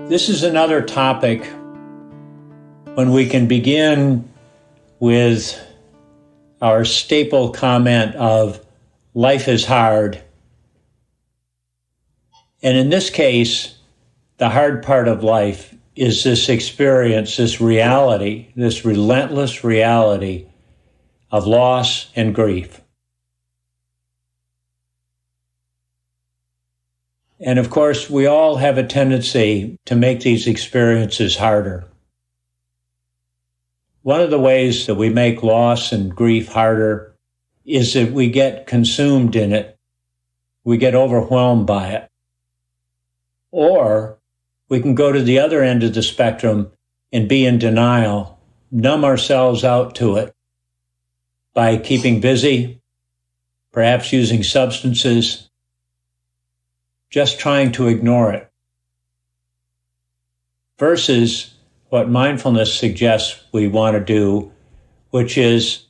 This is another topic when we can begin with our staple comment of life is hard. And in this case, the hard part of life is this experience, this reality, this relentless reality of loss and grief. And of course, we all have a tendency to make these experiences harder. One of the ways that we make loss and grief harder is that we get consumed in it. We get overwhelmed by it. Or we can go to the other end of the spectrum and be in denial, numb ourselves out to it by keeping busy, perhaps using substances, just trying to ignore it. Versus what mindfulness suggests we want to do, which is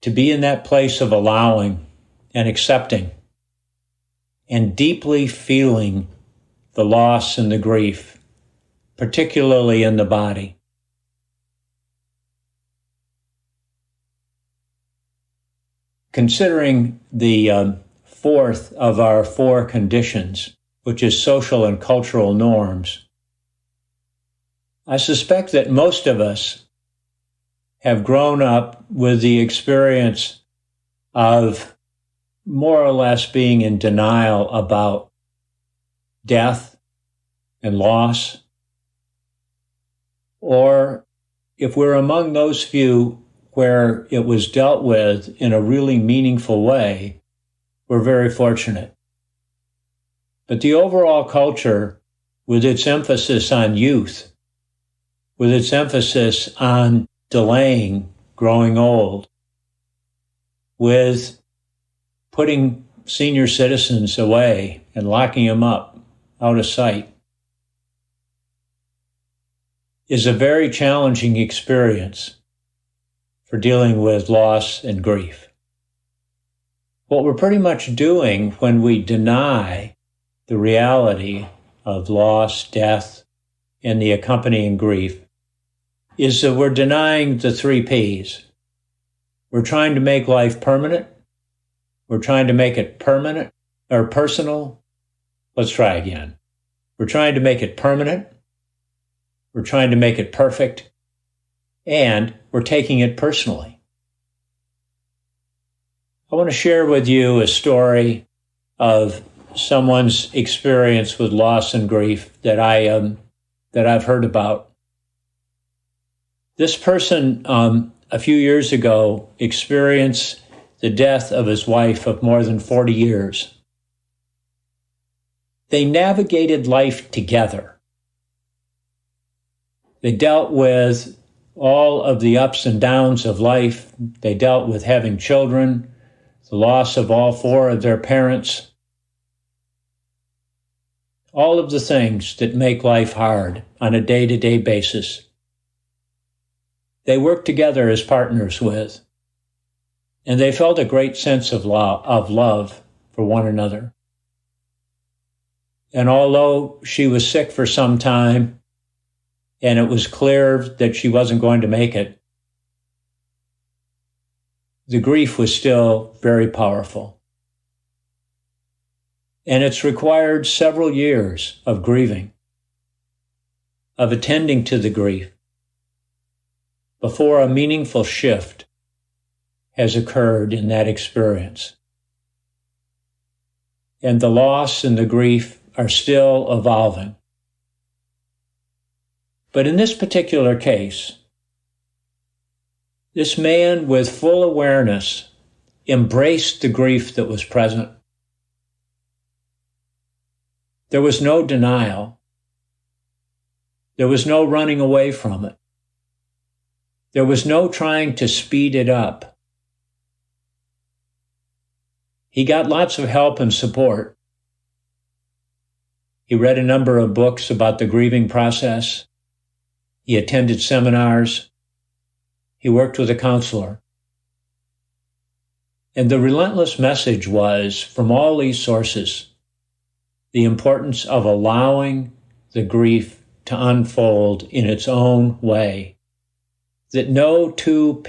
to be in that place of allowing and accepting and deeply feeling the loss and the grief, particularly in the body. Considering the fourth of our four conditions, which is social and cultural norms, I suspect that most of us have grown up with the experience of more or less being in denial about death and loss. Or if we're among those few where it was dealt with in a really meaningful way, we're very fortunate. But the overall culture, with its emphasis on youth, with its emphasis on delaying growing old, with putting senior citizens away and locking them up out of sight, is a very challenging experience for dealing with loss and grief. What we're pretty much doing when we deny the reality of loss, death, and the accompanying grief is that we're denying the 3 Ps. We're trying to make life permanent. We're trying to make it permanent or personal. Let's try again. We're trying to make it permanent. We're trying to make it perfect. And we're taking it personally. I want to share with you a story of someone's experience with loss and grief that I've heard about. This person, a few years ago, experienced the death of his wife of more than 40 years. They navigated life together. They dealt with all of the ups and downs of life. They dealt with having children, the loss of all 4 of their parents, all of the things that make life hard on a day-to-day basis. They worked together as partners with, and they felt a great sense of love for one another. And although she was sick for some time, and it was clear that she wasn't going to make it, the grief was still very powerful. And it's required several years of grieving, of attending to the grief, before a meaningful shift has occurred in that experience. And the loss and the grief are still evolving. But in this particular case, this man with full awareness embraced the grief that was present. There was no denial. There was no running away from it. There was no trying to speed it up. He got lots of help and support. He read a number of books about the grieving process. He attended seminars. He worked with a counselor. And the relentless message was, from all these sources, the importance of allowing the grief to unfold in its own way. That no two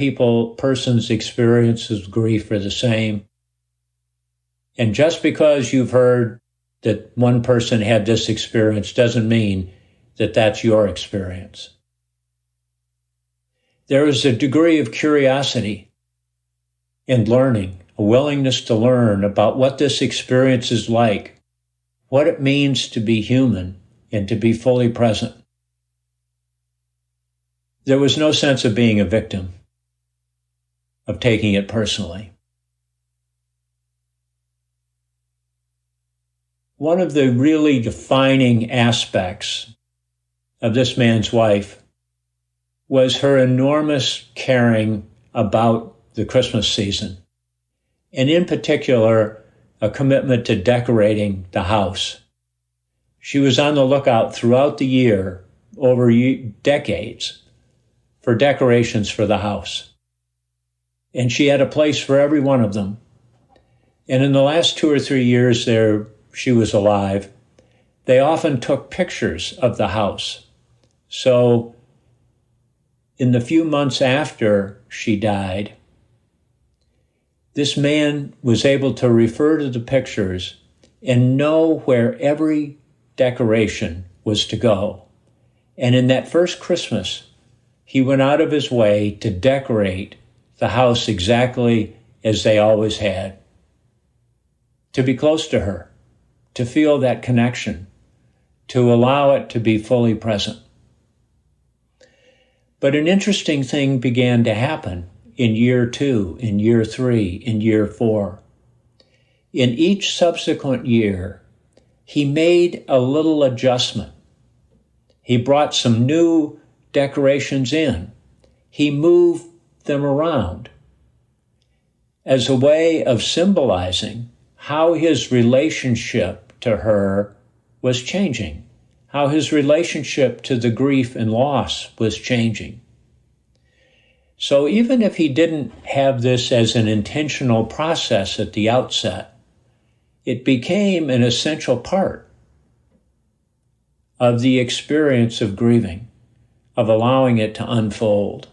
persons' experiences of grief are the same. And just because you've heard that one person had this experience doesn't mean that that's your experience. There is a degree of curiosity and learning, a willingness to learn about what this experience is like, what it means to be human and to be fully present. There was no sense of being a victim, of taking it personally. One of the really defining aspects of this man's wife was her enormous caring about the Christmas season, and in particular, a commitment to decorating the house. She was on the lookout throughout the year, over decades, for decorations for the house. And she had a place for every one of them. And in the last 2 or 3 years she was alive, they often took pictures of the house. So in the few months after she died, this man was able to refer to the pictures and know where every decoration was to go. And in that first Christmas, he went out of his way to decorate the house exactly as they always had. To be close to her, to feel that connection, to allow it to be fully present. But an interesting thing began to happen in year 2, in year 3, in year 4. In each subsequent year, he made a little adjustment. He brought some new decorations in. He moved them around as a way of symbolizing how his relationship to her was changing, how his relationship to the grief and loss was changing. So even if he didn't have this as an intentional process at the outset, it became an essential part of the experience of grieving, of allowing it to unfold.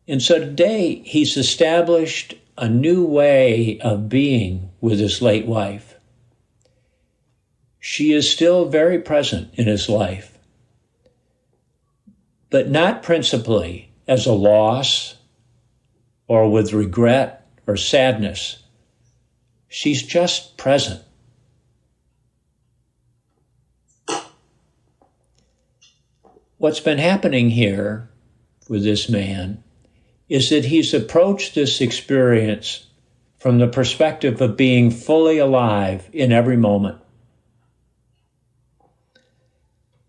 And so today he's established a new way of being with his late wife. She is still very present in his life, but not principally as a loss or with regret or sadness. She's just present. What's been happening here with this man is that he's approached this experience from the perspective of being fully alive in every moment.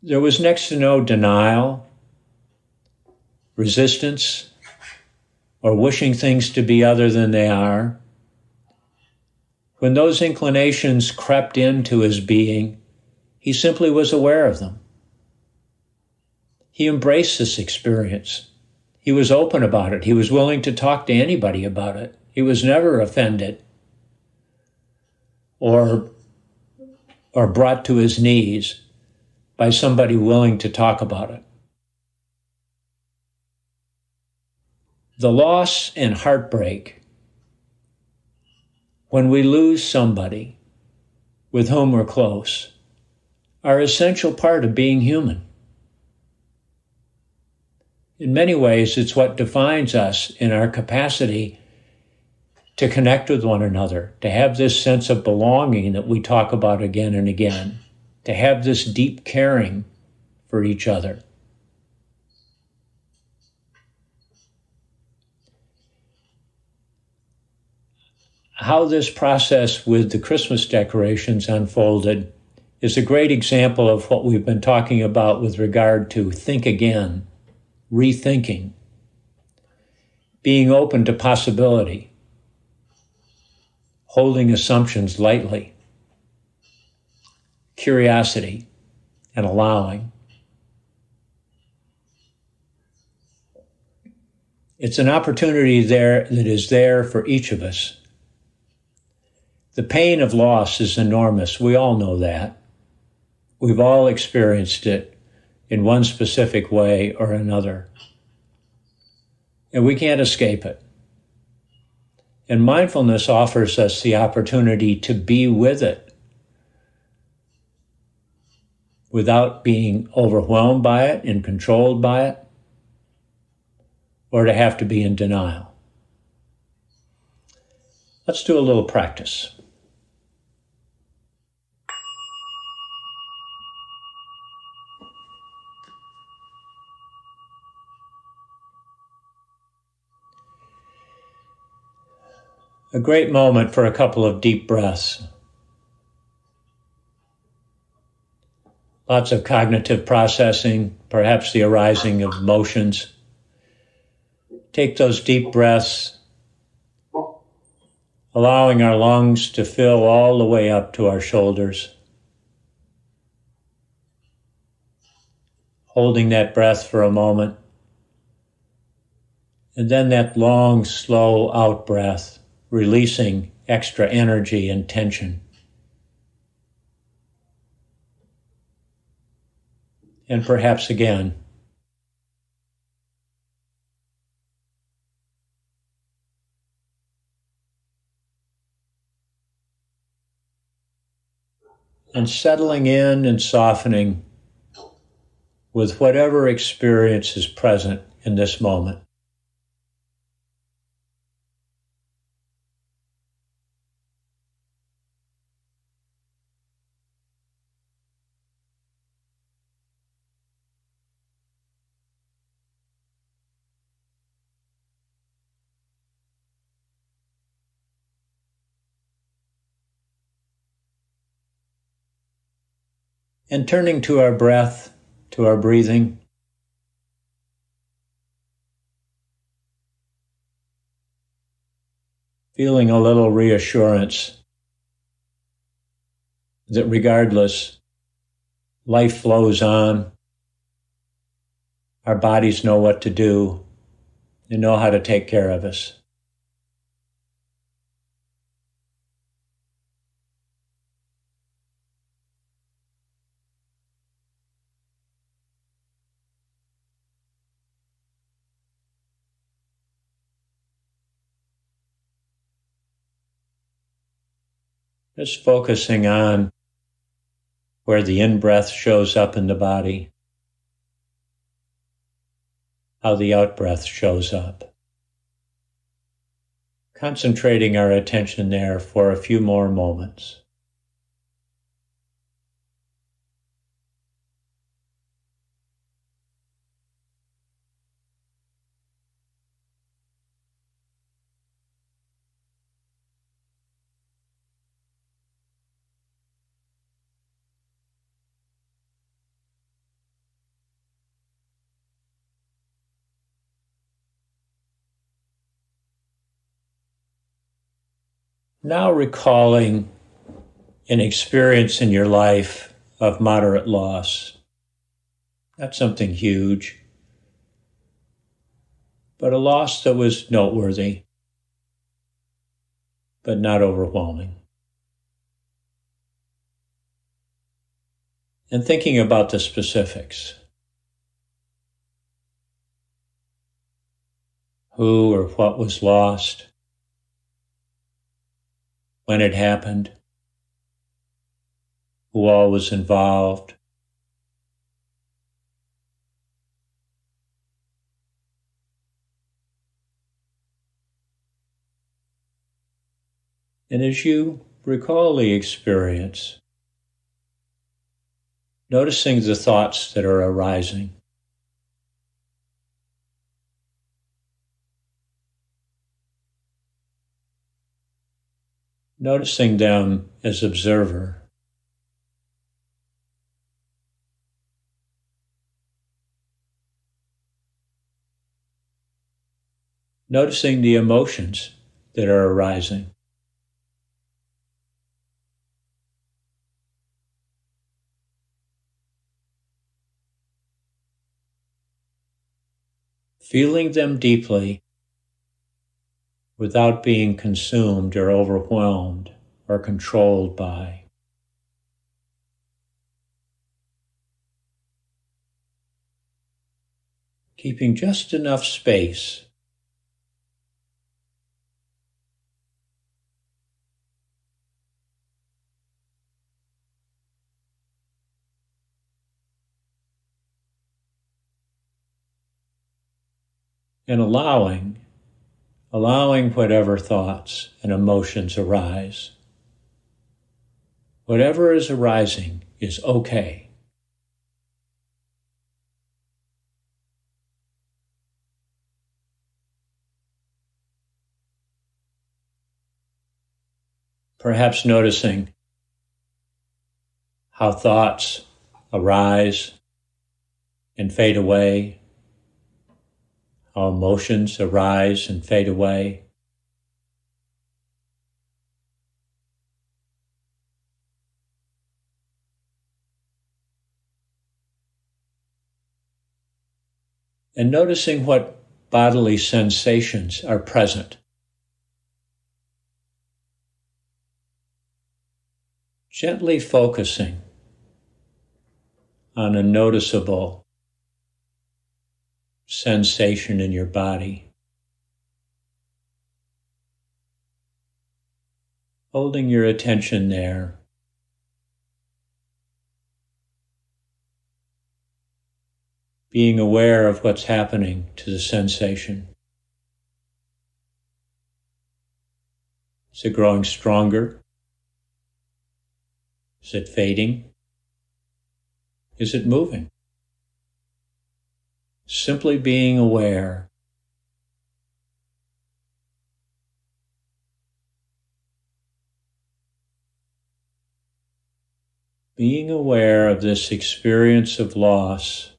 There was next to no denial, resistance, or wishing things to be other than they are. When those inclinations crept into his being, he simply was aware of them. He embraced this experience. He was open about it. He was willing to talk to anybody about it. He was never offended or brought to his knees by somebody willing to talk about it. The loss and heartbreak, when we lose somebody with whom we're close, are an essential part of being human. In many ways, it's what defines us in our capacity to connect with one another, to have this sense of belonging that we talk about again and again, to have this deep caring for each other. How this process with the Christmas decorations unfolded is a great example of what we've been talking about with regard to think again, rethinking, being open to possibility, holding assumptions lightly, curiosity, and allowing. It's an opportunity there that is there for each of us. The pain of loss is enormous. We all know that. We've all experienced it in one specific way or another. And we can't escape it. And mindfulness offers us the opportunity to be with it without being overwhelmed by it and controlled by it, or to have to be in denial. Let's do a little practice. A great moment for a couple of deep breaths. Lots of cognitive processing, perhaps the arising of emotions. Take those deep breaths, allowing our lungs to fill all the way up to our shoulders. Holding that breath for a moment. And then that long, slow out breath, releasing extra energy and tension. And perhaps again. And settling in and softening with whatever experience is present in this moment. And turning to our breath, to our breathing, feeling a little reassurance that regardless, life flows on, our bodies know what to do, they know how to take care of us. Just focusing on where the in-breath shows up in the body, how the out-breath shows up. Concentrating our attention there for a few more moments. Now recalling an experience in your life of moderate loss. Not something huge, but a loss that was noteworthy, but not overwhelming. And thinking about the specifics. Who or what was lost? When it happened? Who all was involved? And as you recall the experience, noticing the thoughts that are arising. Noticing them as observer. Noticing the emotions that are arising. Feeling them deeply without being consumed or overwhelmed or controlled by. Keeping just enough space and allowing whatever thoughts and emotions arise. Whatever is arising is okay. Perhaps noticing how thoughts arise and fade away, how emotions arise and fade away. And noticing what bodily sensations are present. Gently focusing on a noticeable sensation in your body. Holding your attention there. Being aware of what's happening to the sensation. Is it growing stronger? Is it fading? Is it moving? Simply being aware. Being aware of this experience of loss,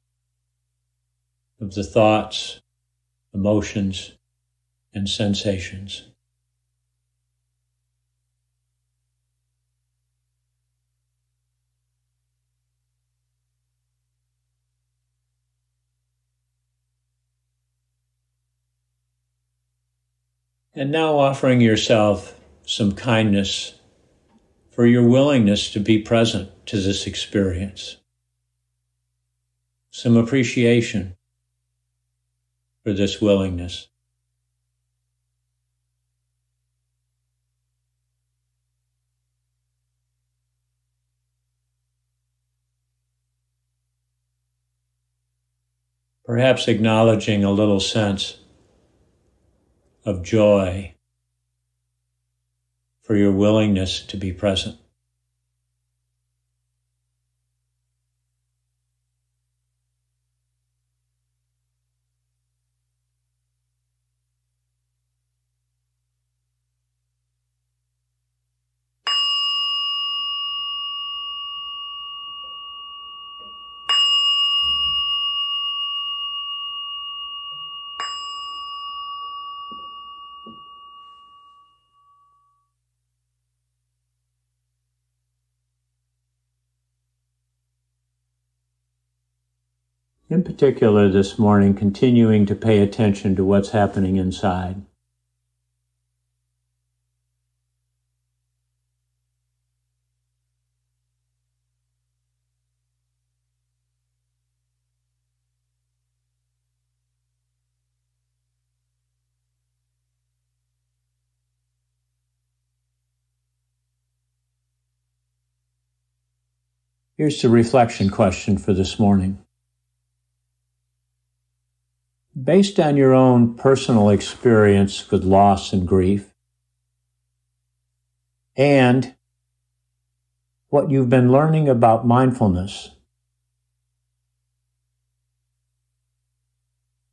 of the thoughts, emotions, and sensations. And now offering yourself some kindness for your willingness to be present to this experience. Some appreciation for this willingness. Perhaps acknowledging a little sense of joy for your willingness to be present. In particular this morning, continuing to pay attention to what's happening inside. Here's the reflection question for this morning. Based on your own personal experience with loss and grief, and what you've been learning about mindfulness,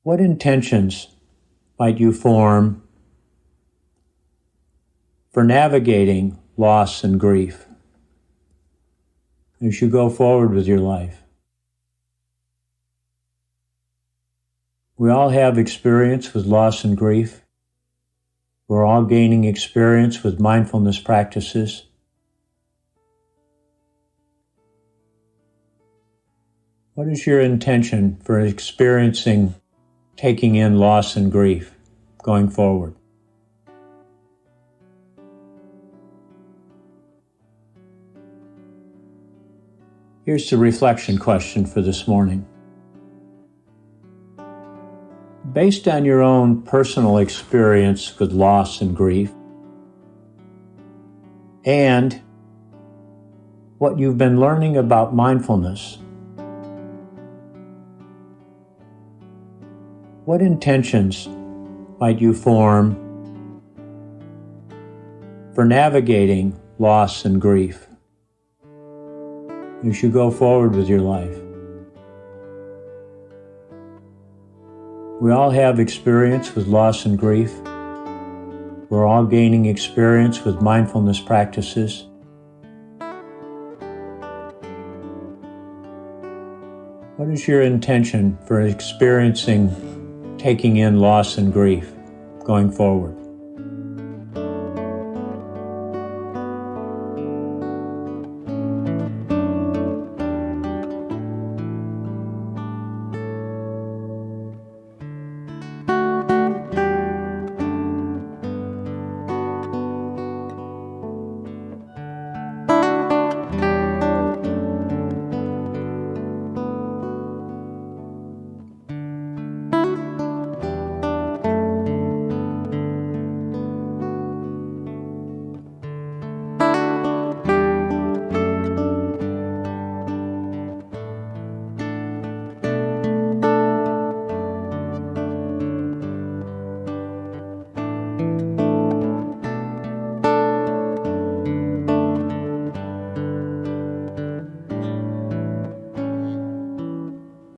what intentions might you form for navigating loss and grief as you go forward with your life? We all have experience with loss and grief. We're all gaining experience with mindfulness practices. What is your intention for experiencing, taking in loss and grief going forward? Here's the reflection question for this morning. Based on your own personal experience with loss and grief, and what you've been learning about mindfulness, what intentions might you form for navigating loss and grief as you go forward with your life? We all have experience with loss and grief. We're all gaining experience with mindfulness practices. What is your intention for experiencing, taking in loss and grief going forward?